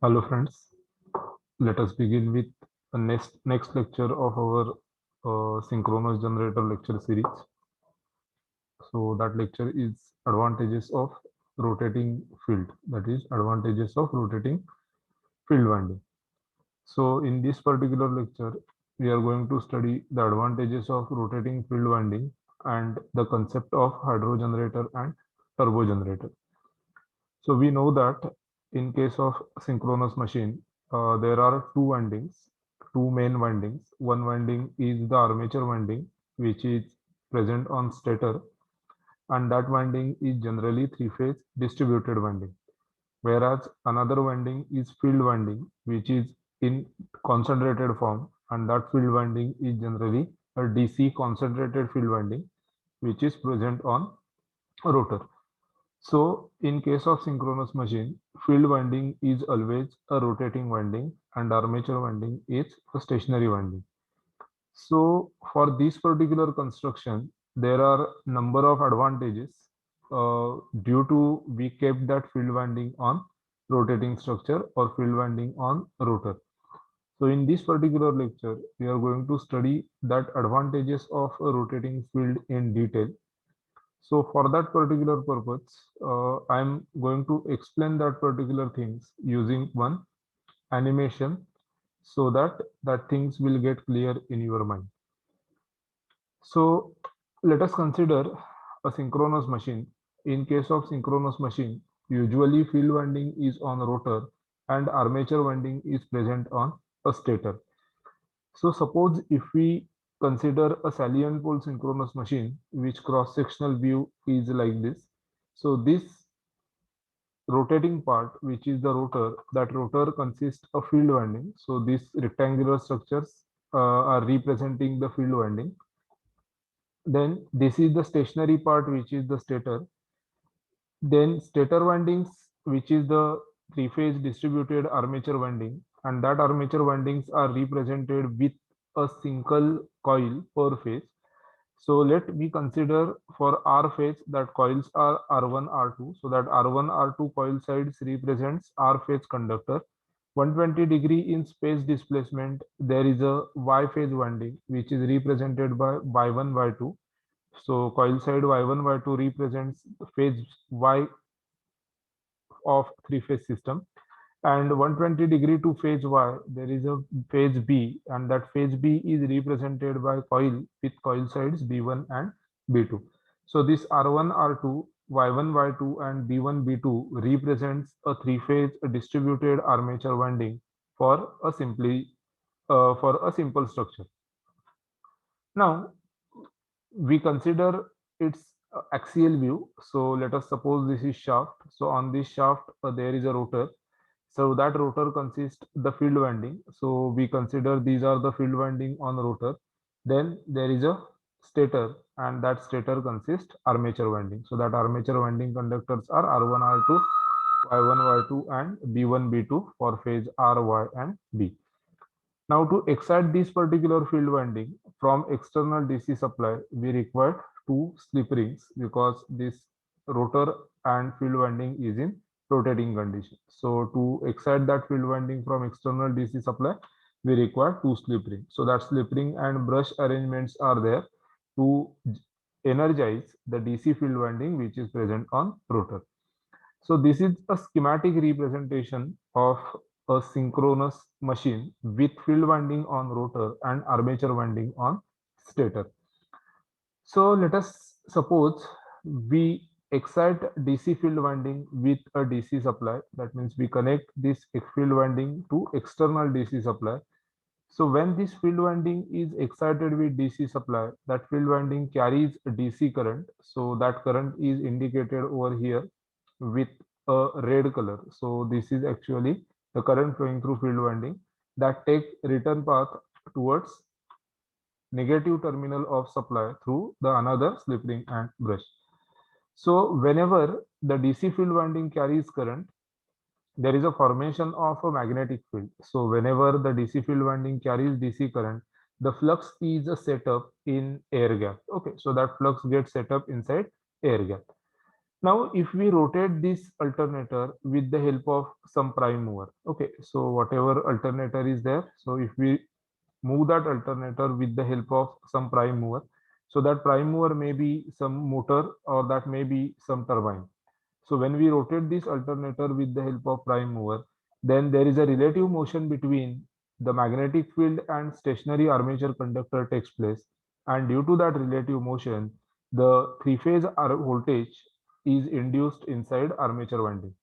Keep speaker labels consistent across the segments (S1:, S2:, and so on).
S1: Hello friends, let us begin with the next lecture of our synchronous generator lecture series. So that lecture is advantages of rotating field, that is advantages of rotating field winding. So in this particular lecture, we are going to study the advantages of rotating field winding and the concept of hydro generator and turbo generator. So we know that in case of synchronous machine, there are two windings, two main windings. One winding is the armature winding, which is present on stator, and that winding is generally three-phase distributed winding. Whereas another winding is field winding, which is in concentrated form, and that field winding is generally a DC concentrated field winding, which is present on a rotor. So, in case of synchronous machine, field winding is always a rotating winding and armature winding is a stationary winding. So, for this particular construction, there are number of advantages due to we kept that field winding on rotating structure or field winding on rotor. So, in this particular lecture, we are going to study that advantages of a rotating field in detail. So for that particular purpose, I'm going to explain that particular things using one animation so that things will get clear in your mind. So let us consider a synchronous machine. In case of synchronous machine, usually field winding is on rotor and armature winding is present on a stator. So suppose if we consider a salient pole synchronous machine, which cross-sectional view is like this. So this rotating part, which is the rotor, that rotor consists of field winding. So these rectangular structures are representing the field winding. Then this is the stationary part, which is the stator. Then stator windings, which is the three-phase distributed armature winding, and that armature windings are represented with a single coil per phase. So let me consider for R phase that coils are R1, R2. So that R1, R2 coil sides represents R phase conductor. 120-degree in space displacement, there is a Y phase winding, which is represented by Y1, Y2. So coil side Y1, Y2 represents phase Y of three-phase system. And 120-degree to phase Y, there is a phase B, and that phase B is represented by coil with coil sides B1 and B2. So this R1, R2, Y1, Y2, and B1, B2 represents a three-phase distributed armature winding for a simple structure. Now we consider its axial view. So let us suppose this is shaft. So on this shaft there is a rotor. So that rotor consists the field winding. So we consider these are the field winding on rotor. Then there is a stator, and that stator consists armature winding. So that armature winding conductors are R1, R2, Y1, Y2, and B1, B2 for phase R, Y, and B. Now to excite this particular field winding from external DC supply, we require two slip rings because this rotor and field winding is in rotating condition. So to excite that field winding from external DC supply, we require two slip rings. So that slip ring and brush arrangements are there to energize the DC field winding which is present on rotor. So this is a schematic representation of a synchronous machine with field winding on rotor and armature winding on stator. So let us suppose we excite DC field winding with a DC supply. That means we connect this field winding to external DC supply. So when this field winding is excited with DC supply, that field winding carries a DC current. So that current is indicated over here with a red color. So this is actually the current flowing through field winding that take return path towards negative terminal of supply through the another slip ring and brush. So whenever the DC field winding carries current, there is a formation of a magnetic field. So whenever the DC field winding carries DC current, the flux is set up in air gap. Okay, so that flux gets set up inside air gap. Now, if we rotate this alternator with the help of some prime mover, okay, so whatever alternator is there, so if we move that alternator with the help of some prime mover, so that prime mover may be some motor or that may be some turbine. So when we rotate this alternator with the help of prime mover, then there is a relative motion between the magnetic field and stationary armature conductor takes place. And due to that relative motion, the three-phase voltage is induced inside armature winding.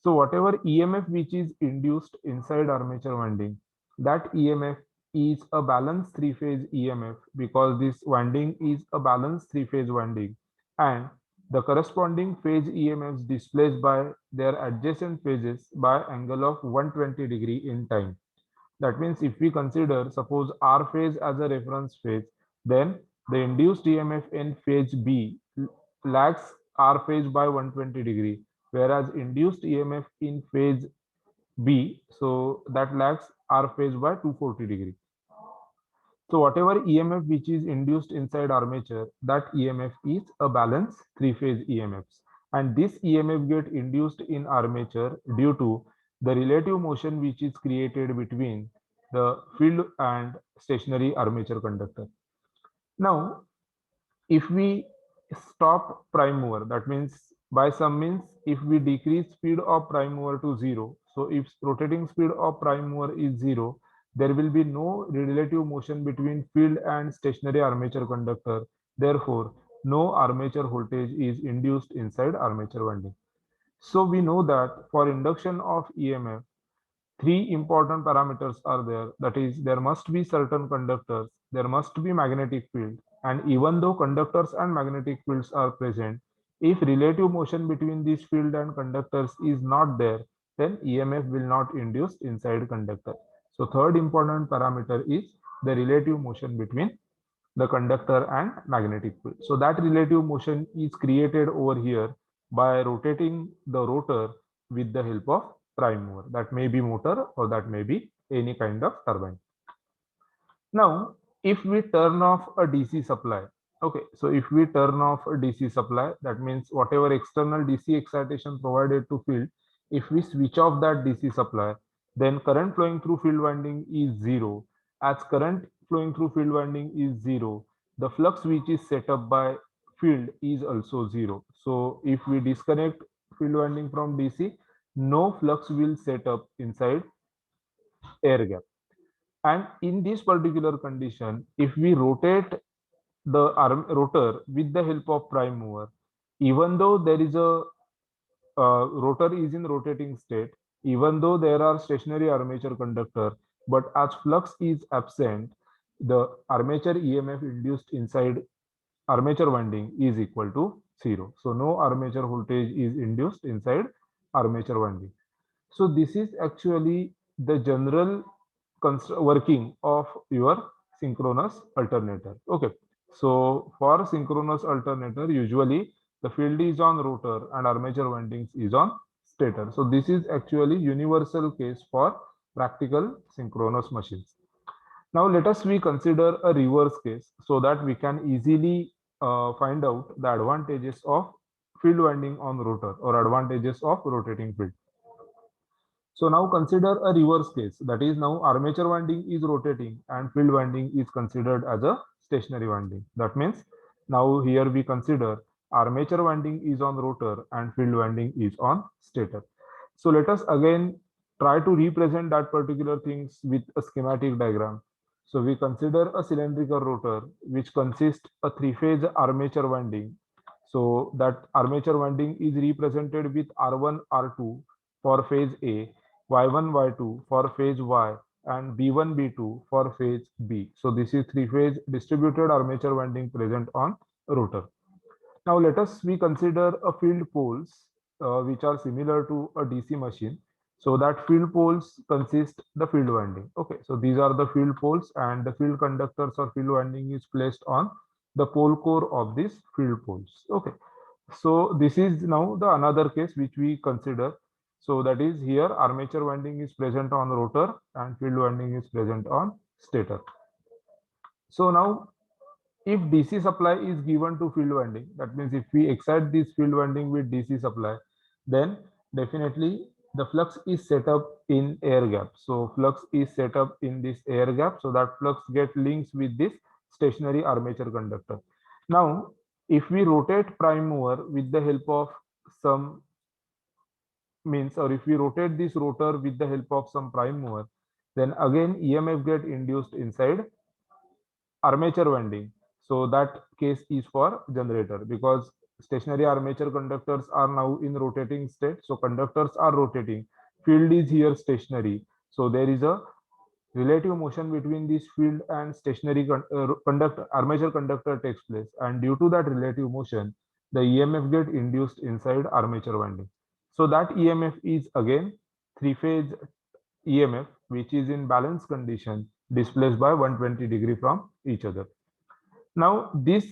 S1: So whatever EMF which is induced inside armature winding, that EMF is a balanced three-phase EMF because this winding is a balanced three-phase winding, and the corresponding phase EMFs displaced by their adjacent phases by angle of 120 degree in time. That means if we consider suppose R phase as a reference phase, then the induced EMF in phase B lags R phase by 120 degree, whereas induced EMF in phase B, so that lags R phase by 240 degree. So whatever EMF which is induced inside armature, that EMF is a balance three-phase EMFs. And this EMF get induced in armature due to the relative motion which is created between the field and stationary armature conductor. Now, if we stop prime mover, that means by some means if we decrease speed of prime mover to zero, so if rotating speed of prime mover is zero, there will be no relative motion between field and stationary armature conductor. Therefore no armature voltage is induced inside armature winding. So we know that for induction of EMF, three important parameters are there. That is, there must be certain conductors, there must be magnetic field, and even though conductors and magnetic fields are present, if relative motion between this field and conductors is not there, then EMF will not induce inside conductor. So third important parameter is the relative motion between the conductor and magnetic field. So that relative motion is created over here by rotating the rotor with the help of prime mover. That may be motor or that may be any kind of turbine. Now, if we turn off a DC supply, okay, so if we turn off a DC supply, that means whatever external DC excitation provided to field, if we switch off that DC supply, then current flowing through field winding is zero. As current flowing through field winding is zero, the flux which is set up by field is also zero. So if we disconnect field winding from DC, no flux will set up inside air gap. And in this particular condition, if we rotate the rotor with the help of prime mover, even though there is a rotor is in rotating state, even though there are stationary armature conductor, but as flux is absent, the armature EMF induced inside armature winding is equal to zero. So no armature voltage is induced inside armature winding. So this is actually the general working of your synchronous alternator. Okay. So for synchronous alternator, usually the field is on rotor and armature windings is on stator. So this is actually universal case for practical synchronous machines. Now let us we consider a reverse case so that we can easily find out the advantages of field winding on rotor or advantages of rotating field. So now consider a reverse case, that is now armature winding is rotating and field winding is considered as a stationary winding. That means now here we consider armature winding is on rotor and field winding is on stator. So let us again try to represent that particular things with a schematic diagram. So we consider a cylindrical rotor which consists a three-phase armature winding. So that armature winding is represented with R1, R2 for phase A, Y1, Y2 for phase Y, and B1, B2 for phase B. So this is three-phase distributed armature winding present on rotor. Now let us we consider a field poles which are similar to a DC machine. So that field poles consist the field winding. Okay, so these are the field poles and the field conductors or field winding is placed on the pole core of these field poles. Okay, so this is now the another case which we consider. So that is here armature winding is present on rotor and field winding is present on stator. So now if DC supply is given to field winding, that means if we excite this field winding with DC supply, then definitely the flux is set up in air gap. So flux is set up in this air gap, so that flux get links with this stationary armature conductor. Now, if we rotate prime mover with the help of some means, or if we rotate this rotor with the help of some prime mover, then again EMF get induced inside armature winding. So that case is for generator, because stationary armature conductors are now in rotating state. So conductors are rotating. Field is here stationary. So there is a relative motion between this field and stationary conductor armature conductor takes place. And due to that relative motion, the EMF get induced inside armature winding. So that EMF is again three-phase EMF, which is in balance condition, displaced by 120 degree from each other. Now this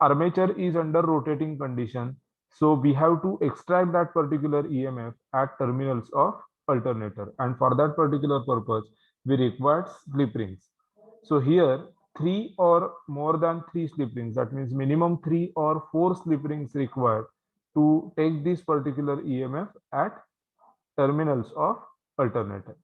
S1: armature is under rotating condition, so we have to extract that particular EMF at terminals of alternator, and for that particular purpose we require slip rings. So here three or more than three slip rings, that means minimum 3 or 4 slip rings required to take this particular EMF at terminals of alternator.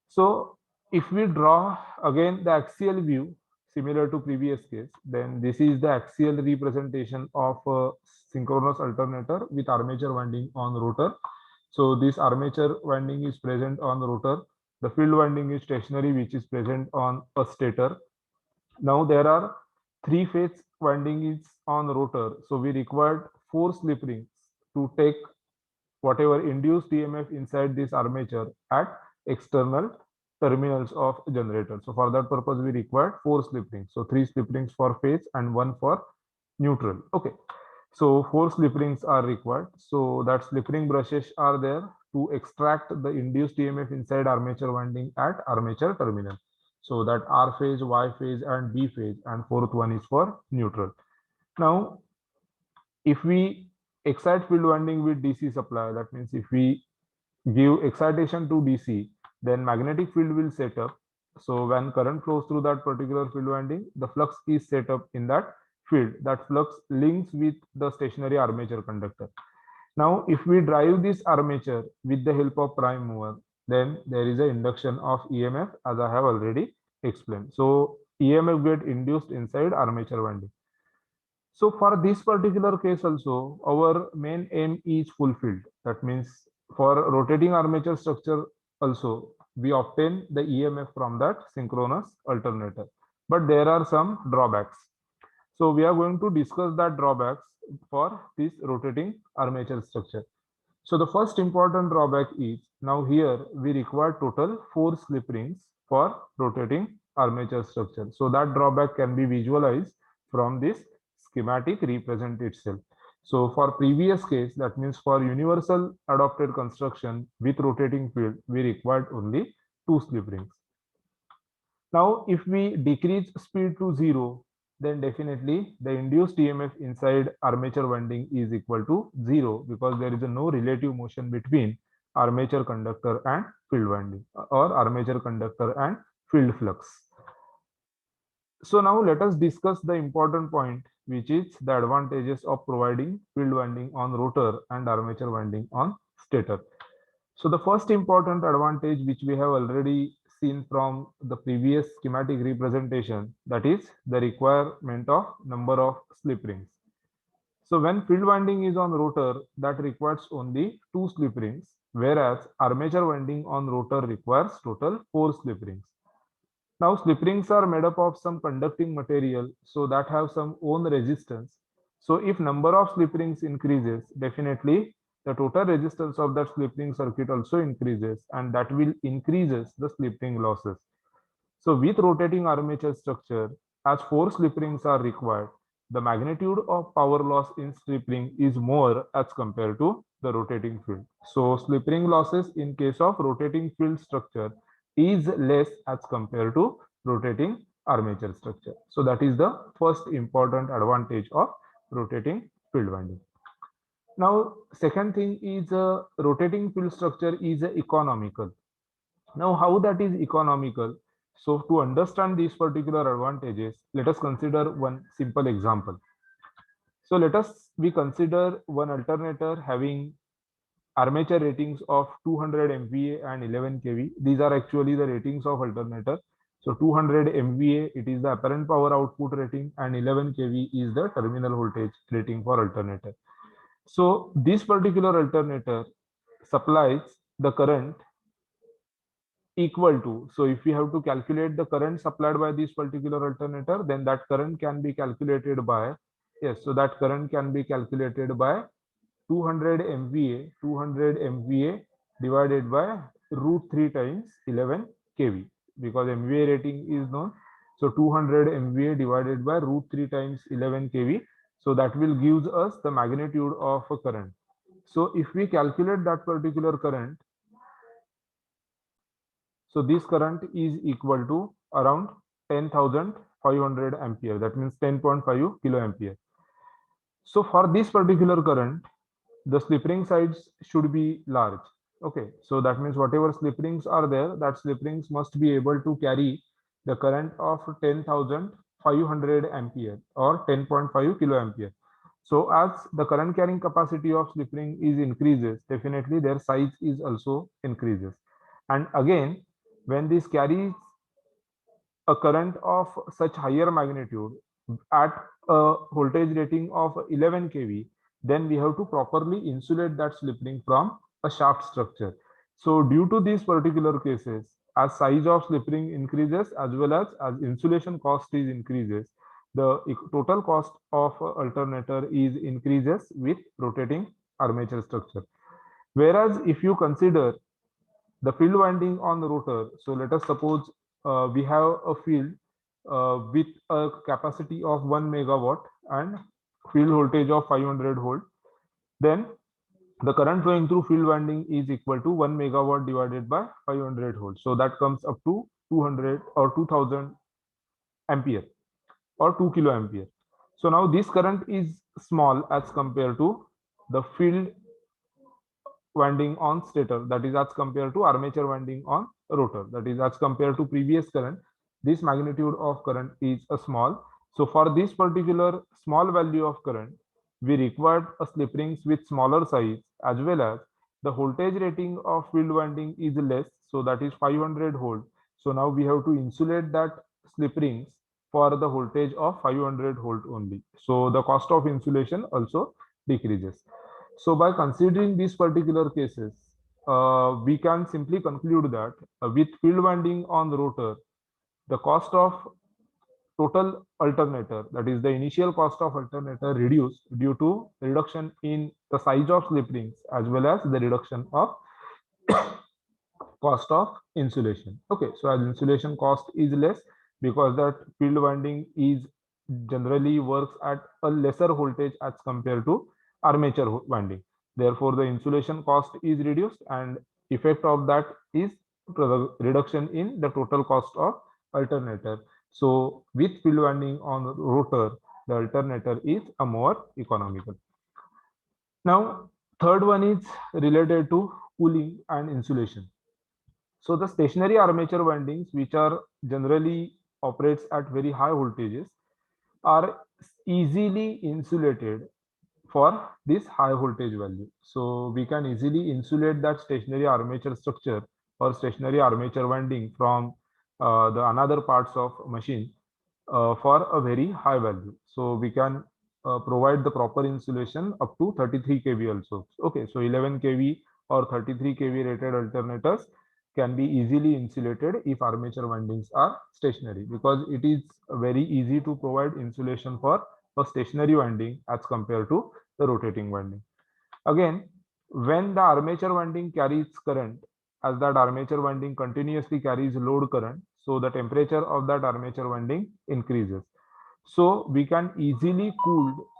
S1: So if we draw again the axial view similar to previous case, then this is the axial representation of a synchronous alternator with armature winding on rotor. So this armature winding is present on the rotor. The field winding is stationary, which is present on a stator. Now there are three-phase winding is on rotor. So we required 4 slip rings to take whatever induced EMF inside this armature at external terminals of generator. So for that purpose, we required 4 slip rings. So 3 slip rings for phase and 1 for neutral. Okay. So 4 slip rings are required. So that slip ring brushes are there to extract the induced EMF inside armature winding at armature terminal. So that R phase, Y phase, and B phase, and fourth one is for neutral. Now, if we excite field winding with DC supply, that means if we give excitation to DC, then magnetic field will set up. So when current flows through that particular field winding, the flux is set up in that field. That flux links with the stationary armature conductor. Now, if we drive this armature with the help of prime mover, then there is an induction of EMF, as I have already explained. So EMF get induced inside armature winding. So for this particular case also, our main aim is fulfilled. That means for rotating armature structure also, we obtain the EMF from that synchronous alternator. But there are some drawbacks. So we are going to discuss that drawbacks for this rotating armature structure. So the first important drawback is, now here we require total 4 slip rings for rotating armature structure. So that drawback can be visualized from this schematic represent itself. So for previous case, that means for universal adopted construction with rotating field, we required only 2 slip rings. Now, if we decrease speed to 0, then definitely the induced EMF inside armature winding is equal to 0, because there is no relative motion between armature conductor and field winding, or armature conductor and field flux. So now let us discuss the important point, which is the advantages of providing field winding on rotor and armature winding on stator. So the first important advantage, which we have already seen from the previous schematic representation, that is the requirement of number of slip rings. So when field winding is on rotor, that requires only 2 slip rings, whereas armature winding on rotor requires total 4 slip rings. Now slip rings are made up of some conducting material, so that have some own resistance. So if number of slip rings increases, definitely the total resistance of that slip ring circuit also increases, and that will increases the slip ring losses. So with rotating armature structure, as 4 slip rings are required, the magnitude of power loss in slip ring is more as compared to the rotating field. So slip ring losses in case of rotating field structure is less as compared to rotating armature structure. So that is the first important advantage of rotating field winding. Now, second thing is rotating field structure is economical. Now, how that is economical? So to understand these particular advantages, let us consider one simple example. So let us we consider one alternator having armature ratings of 200 MVA and 11 kV. These are actually the ratings of alternator. So 200 MVA, it is the apparent power output rating, and 11 kV is the terminal voltage rating for alternator. So this particular alternator supplies the current equal to, so if we have to calculate the current supplied by this particular alternator, then that current can be calculated by, yes, so that current can be calculated by 200 MVA, 200 MVA divided by root 3 times 11 kV, because MVA rating is known. So 200 MVA divided by root 3 times 11 kV. So that will gives us the magnitude of a current. So if we calculate that particular current, so this current is equal to around 10,500 ampere. That means 10.5 kilo ampere. So for this particular current, the slip ring sides should be large. Okay, so that means whatever slip rings are there, that slip rings must be able to carry the current of 10,500 ampere or 10.5 kilo ampere. So as the current carrying capacity of slip ring is increases, definitely their size is also increases. And again, when this carries a current of such higher magnitude at a voltage rating of 11 kV, then we have to properly insulate that slip ring from a shaft structure. So due to these particular cases, as size of slip ring increases as well as insulation cost is increases, the total cost of alternator is increases with rotating armature structure. Whereas if you consider the field winding on the rotor, so let us suppose we have a field with a capacity of 1 megawatt and field voltage of 500 volt, then the current flowing through field winding is equal to 1 megawatt divided by 500 volts. So that comes up to 200 or 2000 ampere or 2 kilo ampere. So now this current is small as compared to the field winding on stator, that is as compared to armature winding on rotor, that is as compared to previous current, this magnitude of current is a small. So for this particular small value of current, we required a slip rings with smaller size, as well as the voltage rating of field winding is less, so that is 500 volt. So now we have to insulate that slip rings for the voltage of 500 volt only, so the cost of insulation also decreases. So by considering these particular cases, we can simply conclude that with field winding on the rotor, the cost of total alternator, that is the initial cost of alternator, reduced due to reduction in the size of slip rings as well as the reduction of cost of insulation. Okay, so as insulation cost is less, because that field winding is generally works at a lesser voltage as compared to armature winding. Therefore, the insulation cost is reduced, and effect of that is reduction in the total cost of alternator. So with field winding on rotor, the alternator is a more economical. Now, third one is related to cooling and insulation. So the stationary armature windings, which are generally operates at very high voltages, are easily insulated for this high voltage value. So we can easily insulate that stationary armature structure or stationary armature winding from the another parts of machine for a very high value. So we can provide the proper insulation up to 33 kV also. Okay, so 11 kV or 33 kV rated alternators can be easily insulated if armature windings are stationary, because it is very easy to provide insulation for a stationary winding as compared to the rotating winding. Again, when the armature winding carries current, as that armature winding continuously carries load current, so the temperature of that armature winding increases. So we can easily cool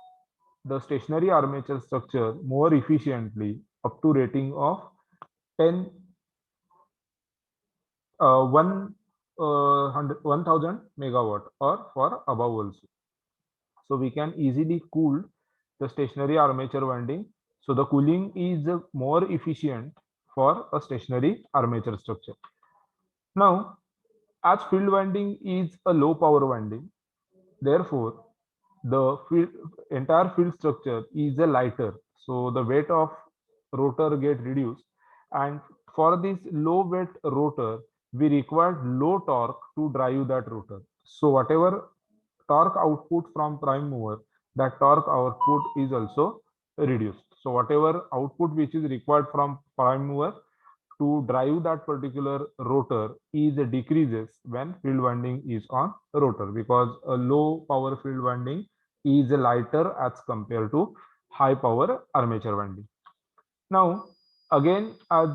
S1: the stationary armature structure more efficiently up to rating of 10 1000 megawatt or for above also. So we can easily cool the stationary armature winding. So the cooling is more efficient for a stationary armature structure. Now, As field winding is a low power winding, therefore the entire field structure is a lighter, so the weight of rotor get reduced, and for this low weight rotor we require low torque to drive that rotor. So whatever torque output from prime mover, that torque output is also reduced. So whatever output which is required from prime mover to drive that particular rotor is decreases when field winding is on rotor, because a low power field winding is lighter as compared to high power armature winding. Now again, as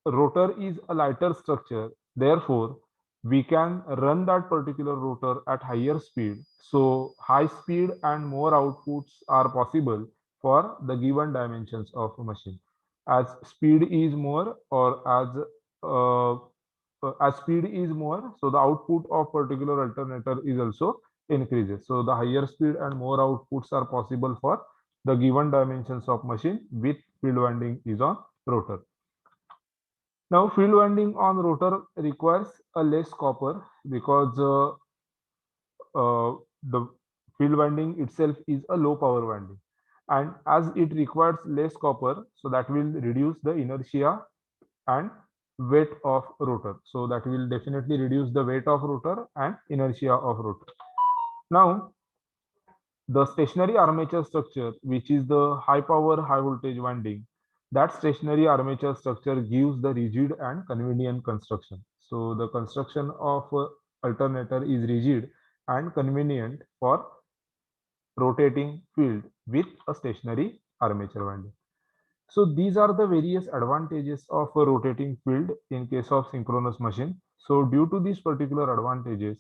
S1: rotor is a lighter structure, therefore we can run that particular rotor at higher speed. So high speed and more outputs are possible for the given dimensions of a machine. As speed is more, or uh, as speed is more, so the output of particular alternator is also increases. So the higher speed and more outputs are possible for the given dimensions of machine with field winding is on rotor. Now, field winding on rotor requires a less copper, because the field winding itself is a low power winding, and as it requires less copper, so that will reduce the inertia and weight of rotor. So that will definitely reduce the weight of rotor and inertia of rotor. Now, the stationary armature structure, which is the high power, high voltage winding, that stationary armature structure gives the rigid and convenient construction. So the construction of alternator is rigid and convenient for rotating field with a stationary armature winding. So these are the various advantages of a rotating field in case of synchronous machine. So due to these particular advantages,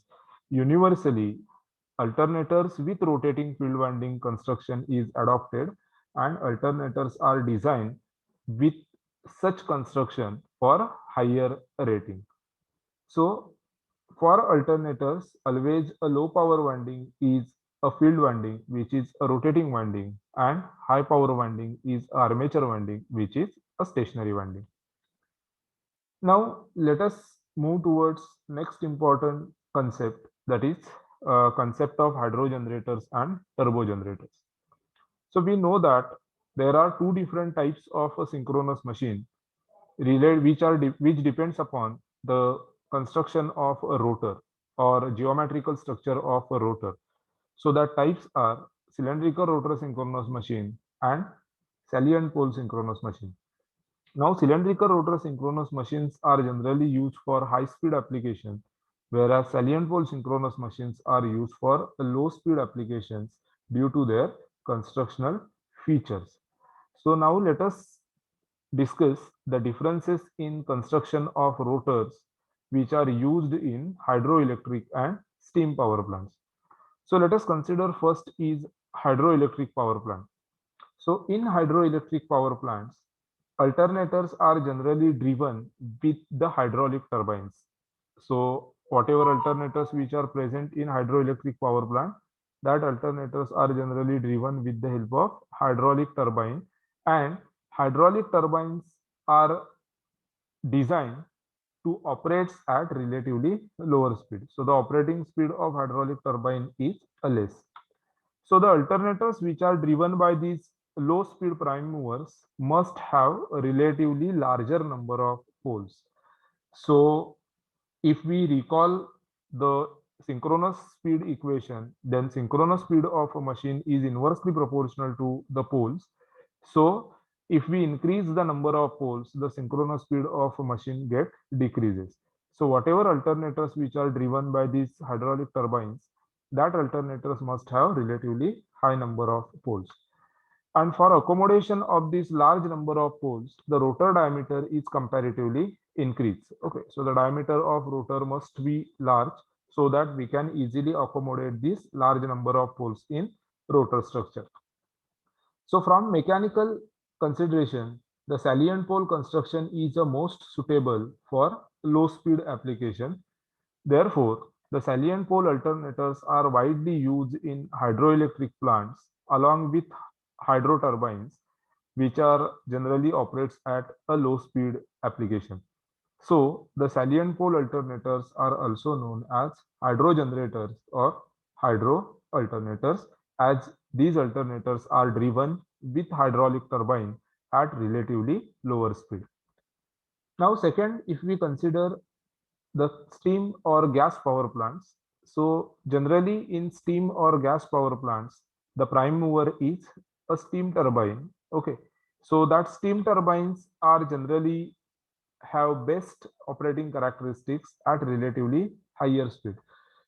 S1: universally alternators with rotating field winding construction is adopted, and alternators are designed with such construction for higher rating. So for alternators, always a low power winding is a field winding, which is a rotating winding, and high power winding is armature winding, which is a stationary winding. Now let us move towards next important concept, that is concept of hydro generators and turbo generators. So we know that there are two different types of a synchronous machine related, which depends upon the construction of a rotor or geometrical structure of a rotor. So the types are cylindrical rotor synchronous machine and salient pole synchronous machine. Now, cylindrical rotor synchronous machines are generally used for high-speed application, whereas salient pole synchronous machines are used for low-speed applications due to their constructional features. So now let us discuss the differences in construction of rotors which are used in hydroelectric and steam power plants. So let us consider first is hydroelectric power plant. So in hydroelectric power plants, alternators are generally driven with the hydraulic turbines. So whatever alternators which are present in hydroelectric power plant, that alternators are generally driven with the help of hydraulic turbine, and hydraulic turbines are designed to operate at relatively lower speed. So the operating speed of hydraulic turbine is less. So the alternators which are driven by these low speed prime movers must have a relatively larger number of poles. So if we recall the synchronous speed equation, then synchronous speed of a machine is inversely proportional to the poles. So if we increase the number of poles, the synchronous speed of a machine get decreases. So whatever alternators which are driven by these hydraulic turbines, that alternators must have relatively high number of poles. And for accommodation of this large number of poles, the rotor diameter is comparatively increased. Okay, so the diameter of rotor must be large so that we can easily accommodate this large number of poles in rotor structure. So from mechanical consideration, the salient pole construction is the most suitable for low speed application. Therefore, the salient pole alternators are widely used in hydroelectric plants along with hydro turbines, which are generally operates at a low speed application. So the salient pole alternators are also known as hydro generators or hydro alternators, as these alternators are driven with hydraulic turbine at relatively lower speed. Now second, if we consider the steam or gas power plants. So generally in steam or gas power plants, the prime mover is a steam turbine. Okay. So that steam turbines are generally have best operating characteristics at relatively higher speed.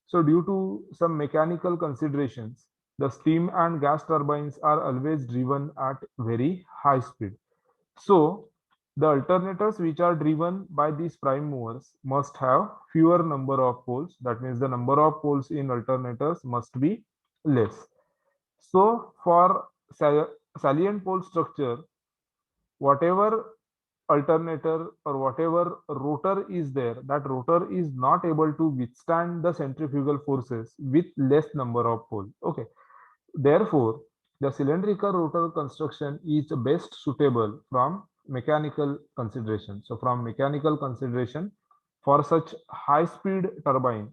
S1: So due to some mechanical considerations, the steam and gas turbines are always driven at very high speed. So the alternators which are driven by these prime movers must have fewer number of poles. That means the number of poles in alternators must be less. So for salient pole structure, whatever alternator or whatever rotor is there, that rotor is not able to withstand the centrifugal forces with less number of poles. Okay. Therefore, the cylindrical rotor construction is best suitable from mechanical consideration. So from mechanical consideration, for such high speed turbine,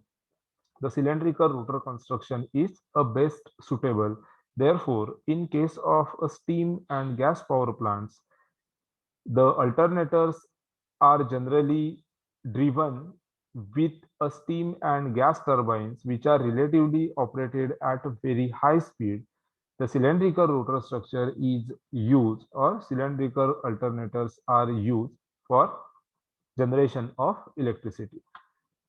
S1: the cylindrical rotor construction is a best suitable. Therefore, in case of a steam and gas power plants, the alternators are generally driven with a steam and gas turbines which are relatively operated at a very high speed. The cylindrical rotor structure is used or cylindrical alternators are used for generation of electricity.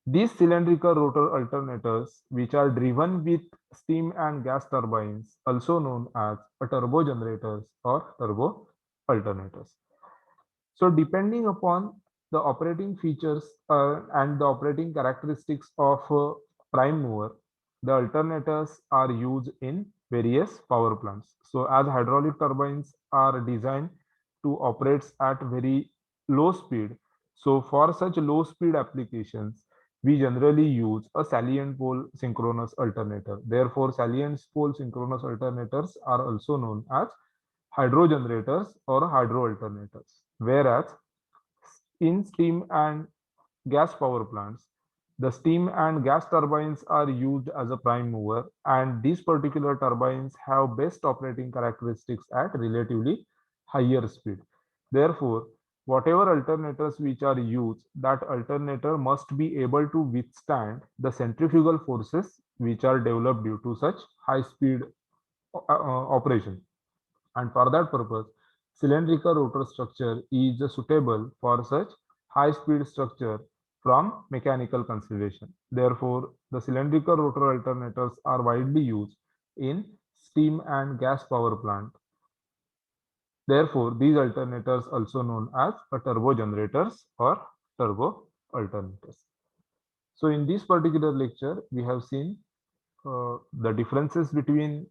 S1: These cylindrical rotor alternators, which are driven with steam and gas turbines, also known as a turbo generators or turbo alternators. So depending upon the operating features and the operating characteristics of prime mover, the alternators are used in various power plants. So as hydraulic turbines are designed to operate at very low speed, so for such low speed applications, we generally use a salient pole synchronous alternator. Therefore, salient pole synchronous alternators are also known as hydro generators or hydro alternators. Whereas in steam and gas power plants, the steam and gas turbines are used as a prime mover, and these particular turbines have best operating characteristics at relatively higher speed. Therefore, whatever alternators which are used, that alternator must be able to withstand the centrifugal forces which are developed due to such high speed operation. And for that purpose, cylindrical rotor structure is suitable for such high speed structure from mechanical consideration. Therefore, the cylindrical rotor alternators are widely used in steam and gas power plant. Therefore, these alternators also known as turbo generators or turbo alternators. So in this particular lecture, we have seen the differences between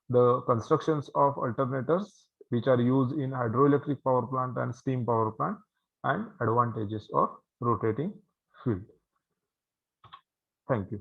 S1: the constructions of alternators which are used in hydroelectric power plant and steam power plant, and advantages of rotating field. Thank you.